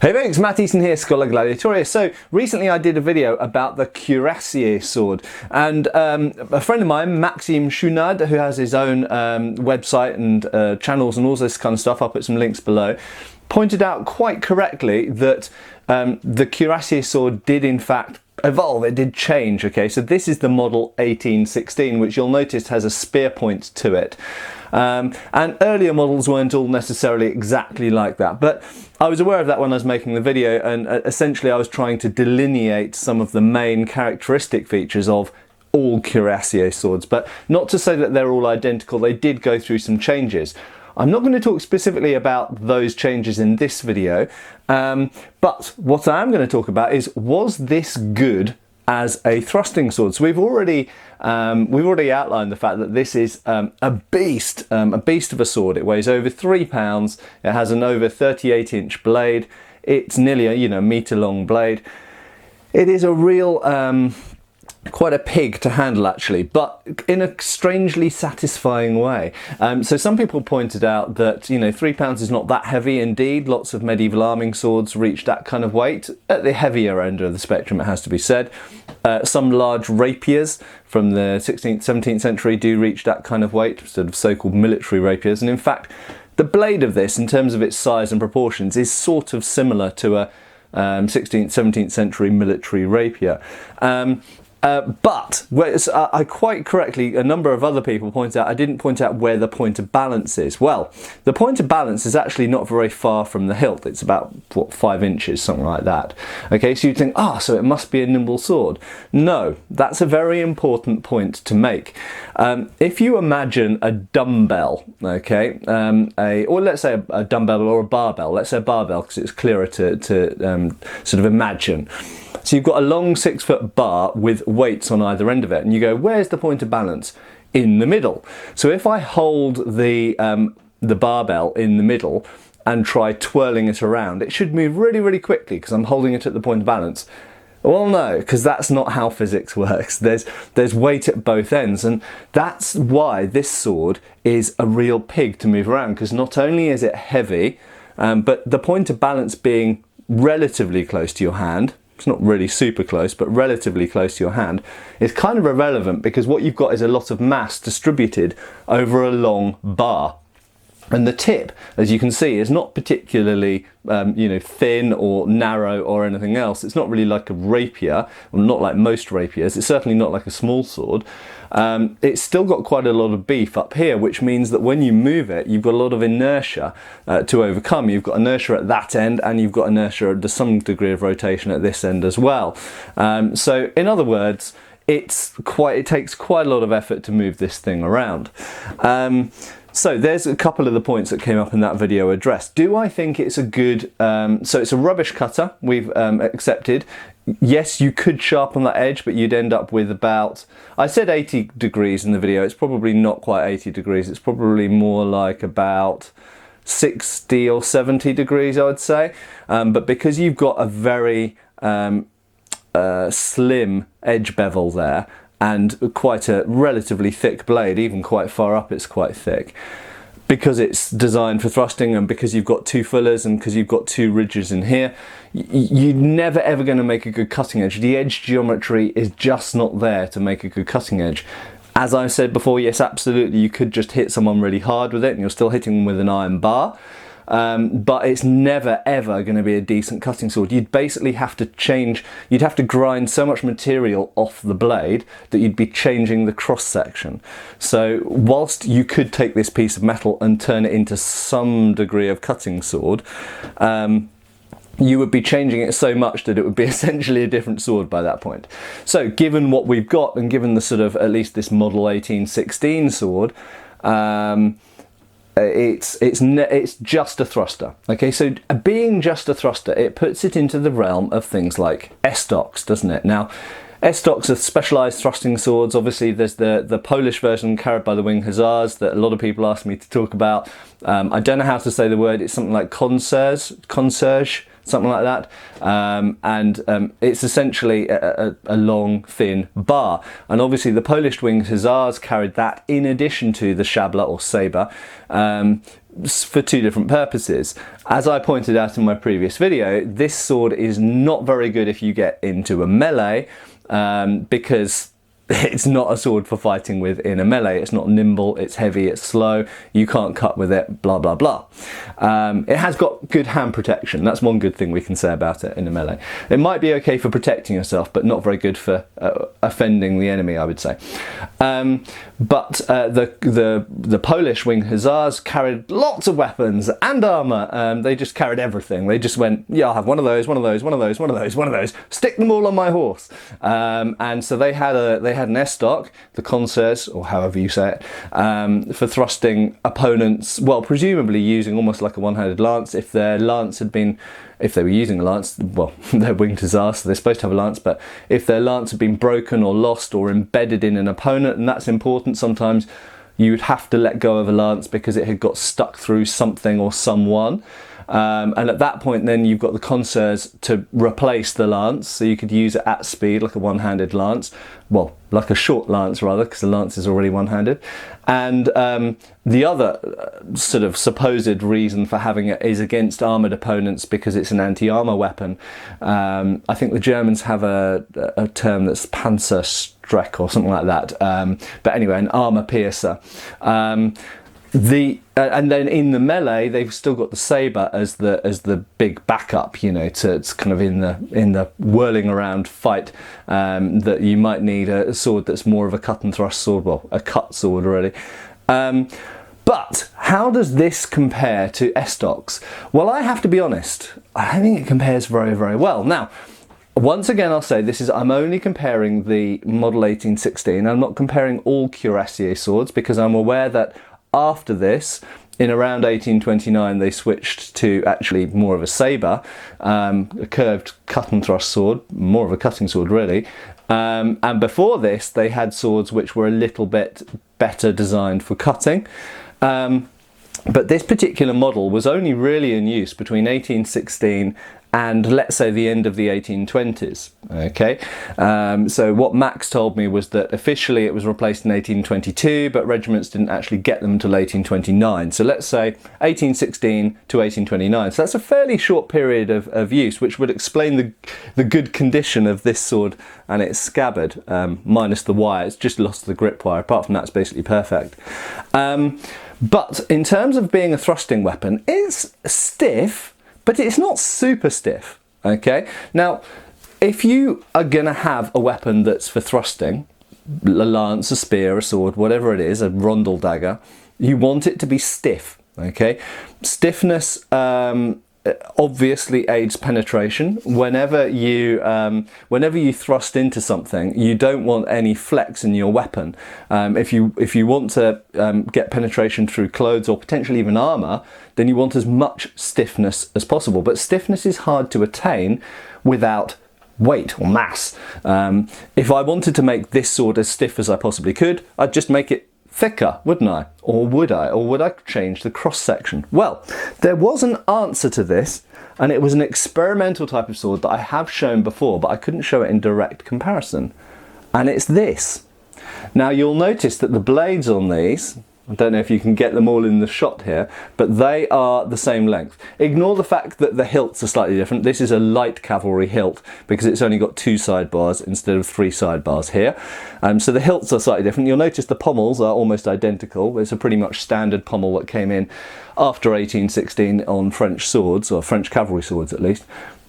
Hey folks, Matt Easton here, Scholar Gladiatoria. So recently I did a video about the Cuirassier Sword, and a friend of mine, Maxime Chounard, who has his own website and channels and all this kind of stuff, I'll put some links below, pointed out quite correctly that the Cuirassier Sword did in fact evolve, it did change. Okay, so this is the model 1816, which you'll notice has a spear point to it. And earlier models weren't all necessarily exactly like that, but I was aware of that when I was making the video, and essentially I was trying to delineate some of the main characteristic features of all Cuirassier swords, but not to say that they're all identical. They did go through some changes. I'm not going to talk specifically about those changes in this video, but what I am going to talk about is, was this good as a thrusting sword? So we've already outlined the fact that this is a beast of a sword. It weighs over 3 pounds. It has an over 38-inch blade. It's nearly a meter long blade. It is a real quite a pig to handle, actually, but in a strangely satisfying way. So some people pointed out that 3 pounds is not that heavy. Indeed, lots of medieval arming swords reach that kind of weight. At the heavier end of the spectrum, it has to be said. Some large rapiers from the 16th, 17th century do reach that kind of weight, sort of so-called military rapiers. And in fact, the blade of this, in terms of its size and proportions, is sort of similar to a 16th, 17th century military rapier. But I quite correctly, a number of other people pointed out, I didn't point out where the point of balance is. Well, the point of balance is actually not very far from the hilt. It's about, what, 5 inches, something like that. Okay, so you'd think, so it must be a nimble sword. No, that's a very important point to make. If you imagine a dumbbell, okay, or let's say a dumbbell or a barbell, let's say a barbell because it's clearer to sort of imagine. So you've got a long 6-foot bar with weights on either end of it, and you go, where's the point of balance? In the middle. So if I hold the barbell in the middle and try twirling it around, it should move really, really quickly because I'm holding it at the point of balance. Well, no, because that's not how physics works. There's weight at both ends, and that's why this sword is a real pig to move around, because not only is it heavy, but the point of balance being relatively close to your hand, it's not really super close, but relatively close to your hand, is kind of irrelevant, because what you've got is a lot of mass distributed over a long bar. And the tip, as you can see, is not particularly thin or narrow or anything else. It's not really like a rapier, or not like most rapiers. It's certainly not like a small sword. It's still got quite a lot of beef up here, which means that when you move it, you've got a lot of inertia to overcome. You've got inertia at that end, and you've got inertia to some degree of rotation at this end as well. So in other words, it takes quite a lot of effort to move this thing around. So there's a couple of the points that came up in that video addressed. Do I think it's a good, so it's a rubbish cutter, we've accepted. Yes, you could sharpen that edge, but you'd end up with about, I said 80 degrees in the video, it's probably not quite 80 degrees, it's probably more like about 60 or 70 degrees, I would say. But because you've got a very slim edge bevel there, and quite a relatively thick blade, even quite far up it's quite thick, because it's designed for thrusting, and because you've got 2 fillers, and because you've got 2 ridges in here, you're never ever going to make a good cutting edge. The edge geometry is just not there to make a good cutting edge. As I said before, yes, absolutely, you could just hit someone really hard with it and you're still hitting them with an iron bar. But it's never ever going to be a decent cutting sword. You'd basically have to you'd have to grind so much material off the blade that you'd be changing the cross section. So whilst you could take this piece of metal and turn it into some degree of cutting sword, you would be changing it so much that it would be essentially a different sword by that point. So given what we've got, and given the sort of, at least this model 1816 sword, it's just a thruster. Okay, so being just a thruster, it puts it into the realm of things like Estocs, doesn't it? Now, Estocs are specialised thrusting swords. Obviously, there's the Polish version carried by the Winged Hussars that a lot of people ask me to talk about. I don't know how to say the word. It's something like concierge, something like that. It's essentially a long, thin bar. And obviously the Polish Winged Hussars carried that in addition to the szabla or sabre. for two different purposes. As I pointed out in my previous video, this sword is not very good if you get into a melee, because it's not a sword for fighting with in a melee. It's not nimble, it's heavy, it's slow, you can't cut with it, blah blah blah. It has got good hand protection. That's one good thing we can say about it in a melee. It might be okay for protecting yourself, but not very good for offending the enemy, I would say. But the Polish winged hussars carried lots of weapons and armour. They just carried everything. They just went, yeah, I'll have one of those, one of those, one of those, one of those, one of those. Stick them all on my horse. And so they had an Estoc, the Cuirassier, or however you say it, for thrusting opponents, well, presumably using almost like a one-handed lance. If their lance had been, if they were using a lance, well, they're winged hussars, so they're supposed to have a lance, but if their lance had been broken or lost or embedded in an opponent, and that's important, sometimes you would have to let go of a lance because it had got stuck through something or someone. And at that point then you've got the Cuirassiers to replace the lance, so you could use it at speed like a one-handed lance, well, like a short lance rather, because the lance is already one-handed. And the other sort of supposed reason for having it is against armoured opponents, because it's an anti-armour weapon. I think the Germans have a term that's Panzerstreck or something like that, but anyway, an armour piercer. And then in the melee, they've still got the saber as the big backup, you know, it's kind of in the whirling around fight, that you might need a sword that's more of a cut and thrust sword, well, a cut sword really. But how does this compare to Estoc's? Well, I have to be honest, I don't think it compares very, very well. Now, once again, I'll say I'm only comparing the model 1816. I'm not comparing all Cuirassier swords, because I'm aware that after this, in around 1829, they switched to actually more of a sabre, a curved cut and thrust sword, more of a cutting sword really. And before this, they had swords which were a little bit better designed for cutting. But this particular model was only really in use between 1816 and let's say the end of the 1820s, okay? So what Max told me was that officially it was replaced in 1822, but regiments didn't actually get them until 1829. So let's say 1816 to 1829. So that's a fairly short period of use, which would explain the good condition of this sword and its scabbard, minus the wire. It's just lost the grip wire. Apart from that, it's basically perfect. But in terms of being a thrusting weapon, it's stiff, but it's not super stiff, okay? Now, if you are gonna have a weapon that's for thrusting, a lance, a spear, a sword, whatever it is, a rondel dagger, you want it to be stiff, okay? Stiffness obviously aids penetration. Whenever you thrust into something, you don't want any flex in your weapon. If you want to get penetration through clothes or potentially even armour, then you want as much stiffness as possible. But stiffness is hard to attain without weight or mass. If I wanted to make this sword as stiff as I possibly could, I'd just make it thicker, wouldn't I? Or would I? Or would I change the cross section? Well, there was an answer to this, and it was an experimental type of sword that I have shown before, but I couldn't show it in direct comparison. And it's this. Now you'll notice that the blades on these, I don't know if you can get them all in the shot here, but they are the same length. Ignore the fact that the hilts are slightly different. This is a light cavalry hilt because it's only got 2 sidebars instead of 3 sidebars here. So the hilts are slightly different. You'll notice the pommels are almost identical. It's a pretty much standard pommel that came in after 1816 on French swords, or French cavalry swords at least.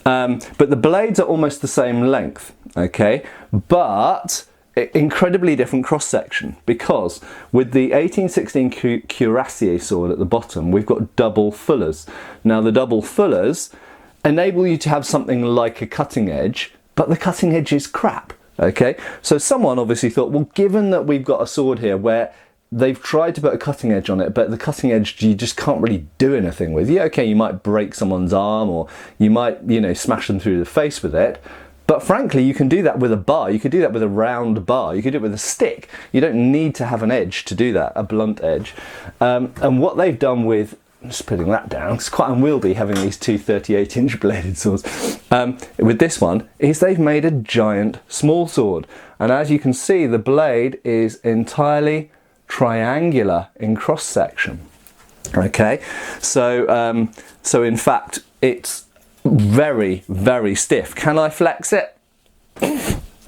But the blades are almost the same length, okay? But incredibly different cross-section, because with the 1816 Cuirassier sword at the bottom, we've got double fullers. Now the double fullers enable you to have something like a cutting edge, but the cutting edge is crap, okay? So someone obviously thought, well, given that we've got a sword here where they've tried to put a cutting edge on it, but the cutting edge you just can't really do anything with. Yeah, okay, you might break someone's arm, or you might, you know, smash them through the face with it. But frankly, you can do that with a bar. You could do that with a round bar. You could do it with a stick. You don't need to have an edge to do that, a blunt edge. And what they've done with, just putting that down, it's quite unwieldy having these two 38-inch bladed swords. With this one, is they've made a giant small sword. And as you can see, the blade is entirely triangular in cross section. Okay, so in fact it's very, very stiff. Can I flex it?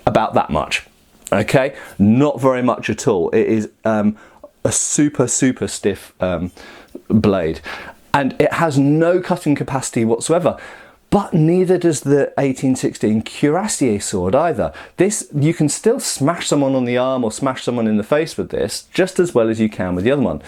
About that much. Okay, not very much at all. It is a super stiff blade, and it has no cutting capacity whatsoever. But neither does the 1816 Cuirassier sword either. This, you can still smash someone on the arm or smash someone in the face with this just as well as you can with the other one.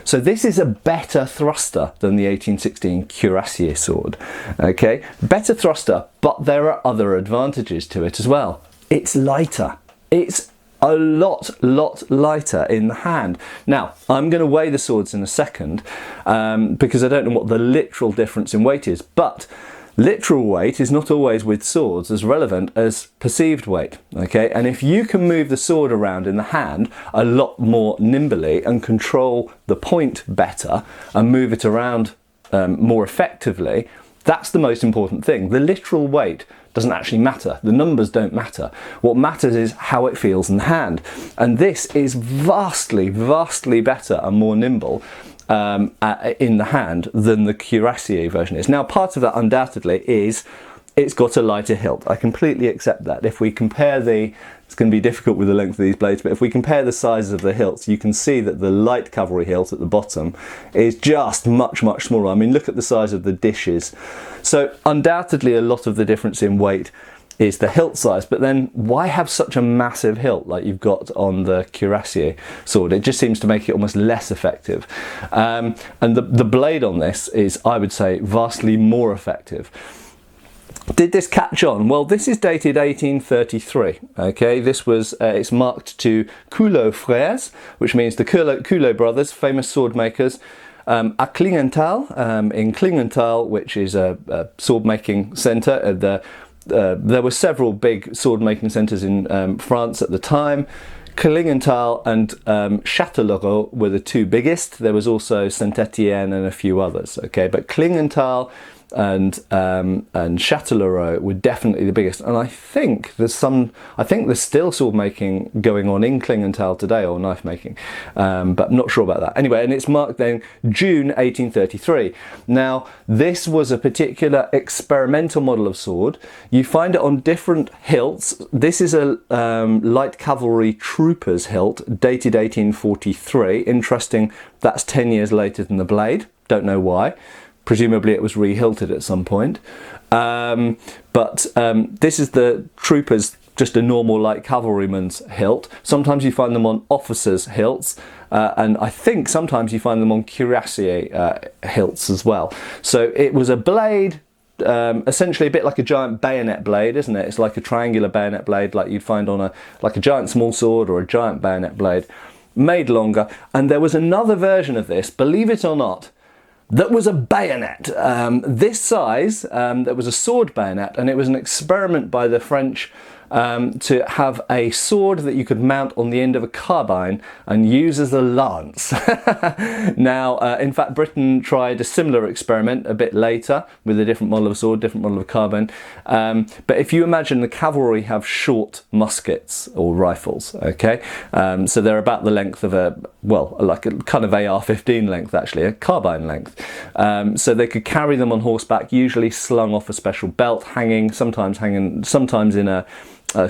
So this is a better thruster than the 1816 Cuirassier sword. Okay, better thruster, but there are other advantages to it as well. It's lighter. It's a lot lighter in the hand. Now, I'm going to weigh the swords in a second because I don't know what the literal difference in weight is, but literal weight is not always with swords as relevant as perceived weight, okay? And if you can move the sword around in the hand a lot more nimbly and control the point better and move it around more effectively, that's the most important thing. The literal weight doesn't actually matter. The numbers don't matter. What matters is how it feels in the hand. And this is vastly better and more nimble in the hand than the Cuirassier version is. Now, part of that undoubtedly is it's got a lighter hilt. I completely accept that. If we compare it's going to be difficult with the length of these blades, but if we compare the sizes of the hilts, you can see that the light cavalry hilt at the bottom is just much smaller. I mean, look at the size of the dishes. So undoubtedly a lot of the difference in weight is the hilt size, but then why have such a massive hilt like you've got on the Cuirassier sword? It just seems to make it almost less effective. And the blade on this is, I would say, vastly more effective. Did this catch on? Well, this is dated 1833. Okay, this was it's marked to Culo Frères, which means the Culo brothers, famous sword makers, at Klingenthal, in Klingenthal, which is a sword making centre. There were several big sword making centres in France at the time. Klingenthal and Châtellerault were the two biggest. There was also Saint-Étienne and a few others. Okay, but Klingenthal and Châtellerault were definitely the biggest, and I think there's still sword making going on in Klingenthal today, or knife making, but I'm not sure about that. Anyway, and it's marked then June 1833. Now, this was a particular experimental model of sword. You find it on different hilts. This is a light cavalry trooper's hilt, dated 1843. Interesting, that's 10 years later than the blade. Don't know why. Presumably it was re-hilted at some point. But this is the trooper's, just a normal light cavalryman's hilt. Sometimes you find them on officers' hilts, and I think sometimes you find them on cuirassier hilts as well. So it was a blade, essentially a bit like a giant bayonet blade, isn't it? It's like a triangular bayonet blade like you'd find on like a giant small sword or a giant bayonet blade, made longer. And there was another version of this, believe it or not, that was a bayonet, this size, that was a sword bayonet, and it was an experiment by the French to have a sword that you could mount on the end of a carbine and use as a lance. Now, in fact, Britain tried a similar experiment a bit later with a different model of sword, different model of carbine. But if you imagine the cavalry have short muskets or rifles, okay? So they're about the length of like a kind of AR-15 length, actually, a carbine length. So they could carry them on horseback, usually slung off a special belt, sometimes in a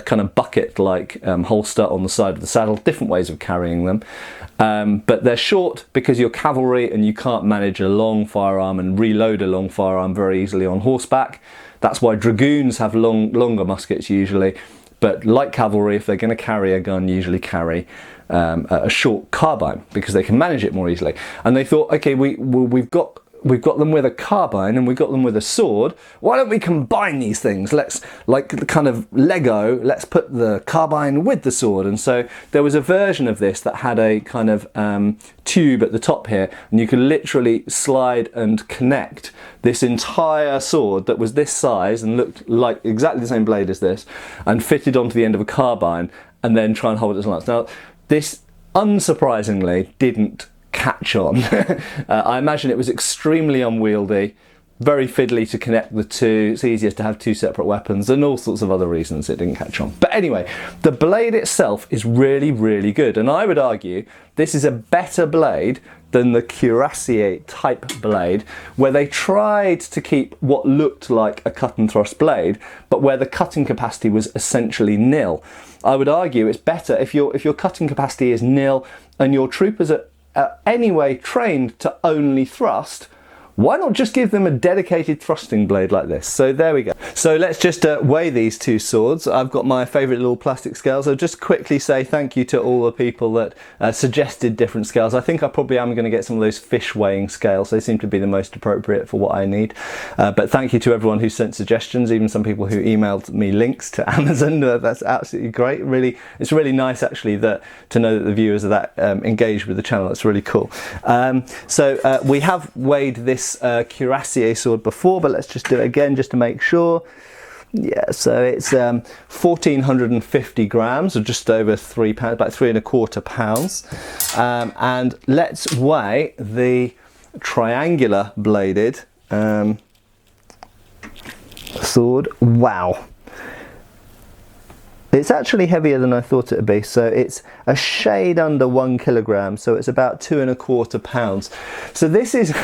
kind of bucket-like holster on the side of the saddle, different ways of carrying them. But they're short because you're cavalry and you can't manage a long firearm and reload a long firearm very easily on horseback. That's why dragoons have longer muskets usually, but light cavalry, if they're going to carry a gun, usually carry a short carbine because they can manage it more easily. And they thought, okay, we've got them with a carbine and we've got them with a sword. Why don't we combine these things? Let's, like kind of Lego, let's put the carbine with the sword. And so there was a version of this that had a kind of tube at the top here, and you could literally slide and connect this entire sword that was this size and looked like exactly the same blade as this, and fitted onto the end of a carbine, and then try and hold it as a lance. Now, this unsurprisingly didn't catch on. I imagine it was extremely unwieldy, very fiddly to connect the two. It's easier to have two separate weapons, and all sorts of other reasons it didn't catch on. But anyway, the blade itself is really, really good, and I would argue this is a better blade than the Cuirassier type blade, where they tried to keep what looked like a cut and thrust blade, but where the cutting capacity was essentially nil. I would argue it's better if your cutting capacity is nil and your troopers are anyway trained to only thrust. Why not just give them a dedicated thrusting blade like this? So there we go. So let's just weigh these two swords. I've got my favourite little plastic scales. I'll just quickly say thank you to all the people that suggested different scales. I think I probably am going to get some of those fish weighing scales. They seem to be the most appropriate for what I need. But thank you to everyone who sent suggestions, even some people who emailed me links to Amazon. That's absolutely great. It's really nice actually to know that the viewers are that engaged with the channel. It's really cool. So we have weighed this Cuirassier sword before, but let's just do it again just to make sure. Yeah, so it's 1,450 grams, or just over 3 pounds, about 3¼ pounds. And let's weigh the triangular bladed sword. Wow. It's actually heavier than I thought it would be, so it's a shade under 1 kilogram, so it's about 2¼ pounds. So this is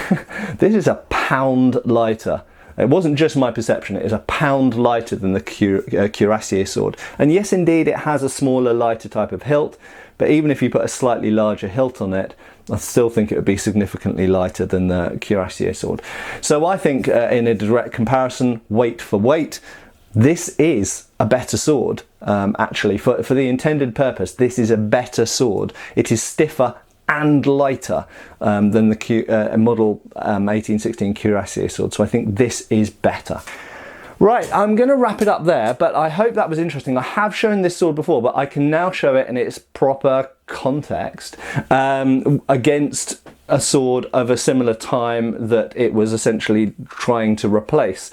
this is a pound lighter. It wasn't just my perception, it is a pound lighter than the Cuirassier sword. And yes, indeed, it has a smaller, lighter type of hilt, but even if you put a slightly larger hilt on it, I still think it would be significantly lighter than the Cuirassier sword. So I think in a direct comparison, weight for weight, this is a better sword. Actually, for the intended purpose, this is a better sword. It is stiffer and lighter than the model 1816 Cuirassier sword, so I think this is better. Right, I'm going to wrap it up there, but I hope that was interesting. I have shown this sword before, but I can now show it in its proper context against a sword of a similar time that it was essentially trying to replace.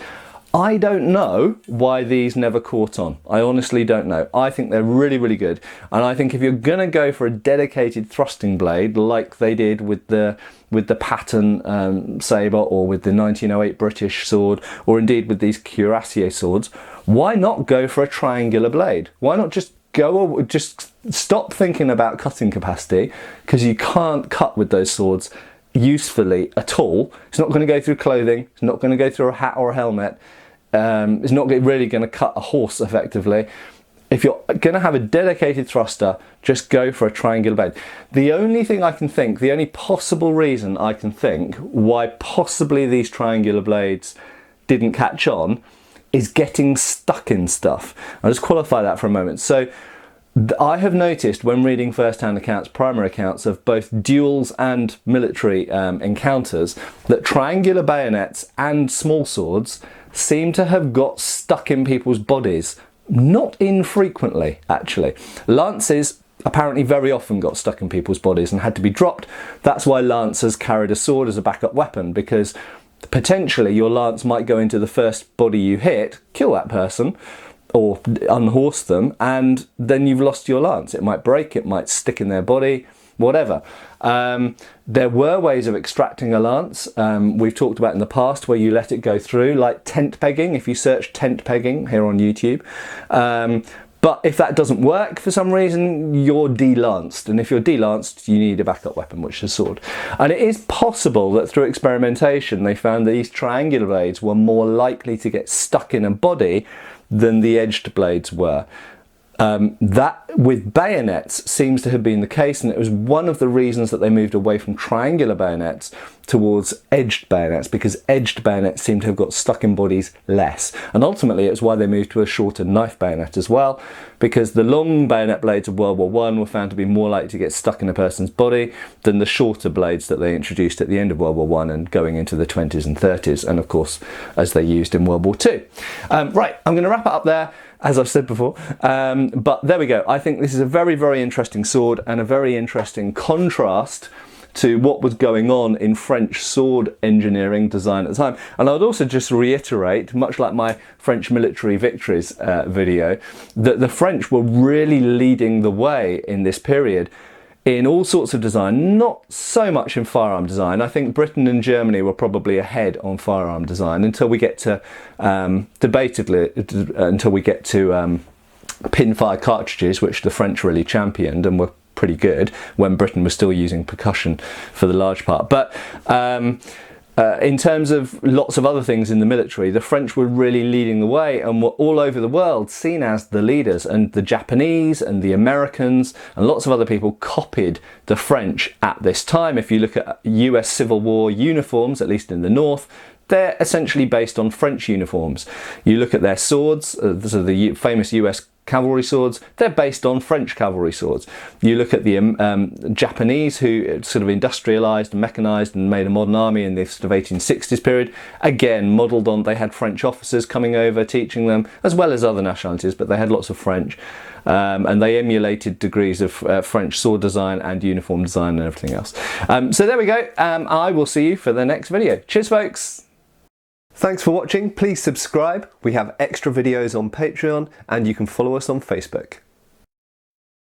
I don't know why these never caught on. I honestly don't know. I think they're really, really good. And I think if you're going to go for a dedicated thrusting blade, like they did with the Patton sabre, or with the 1908 British sword, or indeed with these Cuirassier swords, why not go for a triangular blade? Why not just stop thinking about cutting capacity, because you can't cut with those swords usefully at all. It's not going to go through clothing. It's not going to go through a hat or a helmet. It's not really going to cut a horse effectively. If you're going to have a dedicated thruster, just go for a triangular blade. The only thing I can think, the only possible reason I can think why possibly these triangular blades didn't catch on is getting stuck in stuff. I'll just qualify that for a moment. So I have noticed when reading first-hand accounts, primary accounts of both duels and military encounters, that triangular bayonets and small swords seem to have got stuck in people's bodies. Not infrequently, actually. Lances apparently very often got stuck in people's bodies and had to be dropped. That's why lancers carried a sword as a backup weapon, because potentially your lance might go into the first body you hit, kill that person, or unhorse them, and then you've lost your lance. It might break, it might stick in their body, whatever. There were ways of extracting a lance, we've talked about in the past, where you let it go through, like tent pegging, if you search tent pegging here on YouTube. But if that doesn't work for some reason, you're de-lanced, and if you're de-lanced, you need a backup weapon, which is a sword. And it is possible that through experimentation they found that these triangular blades were more likely to get stuck in a body than the edged blades were. That with bayonets seems to have been the case, and it was one of the reasons that they moved away from triangular bayonets towards edged bayonets, because edged bayonets seem to have got stuck in bodies less. And ultimately it's why they moved to a shorter knife bayonet as well, because the long bayonet blades of World War I were found to be more likely to get stuck in a person's body than the shorter blades that they introduced at the end of World War I and going into the 20s and 30s, and of course as they used in World War II. Right, I'm going to wrap it up there, as I've said before, but there we go. I think this is a very, very interesting sword and a very interesting contrast to what was going on in French sword engineering design at the time. And I would also just reiterate, much like my French military victories video, that the French were really leading the way in this period in all sorts of design, not so much in firearm design. I think Britain and Germany were probably ahead on firearm design until we get to, debatably, until we get to pinfire cartridges, which the French really championed and were pretty good when Britain was still using percussion for the large part. But in terms of lots of other things in the military, the French were really leading the way and were all over the world seen as the leaders, and the Japanese and the Americans and lots of other people copied the French at this time. If you look at US Civil War uniforms, at least in the north, they're essentially based on French uniforms. You look at their swords, so the famous US cavalry swords, they're based on French cavalry swords. You look at the Japanese, who sort of industrialized and mechanized and made a modern army in the sort of 1860s period, again modeled on, they had French officers coming over teaching them, as well as other nationalities, but they had lots of French. And they emulated degrees of French sword design and uniform design and everything else. So there we go. I will see you for the next video. Cheers, folks. Thanks for watching. Please subscribe. We have extra videos on Patreon and you can follow us on Facebook.